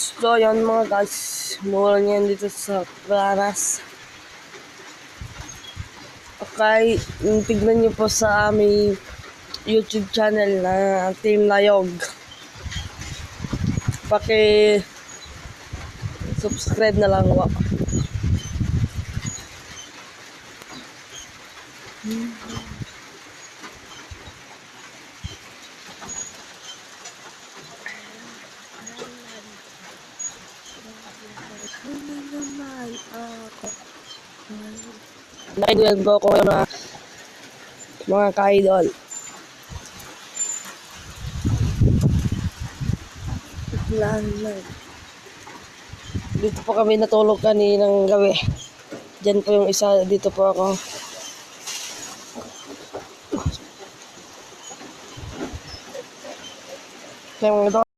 So, yan mga guys. Mura niyan dito sa Planas. Okay, tignan niyo po sa aming YouTube channel na Team Layog. Subscribe na lang po. Nakaiduyan ko yung mga ka-idol. Dito po kami natulog kaninang gabi. Diyan po yung isa, dito po ako. Kaya mga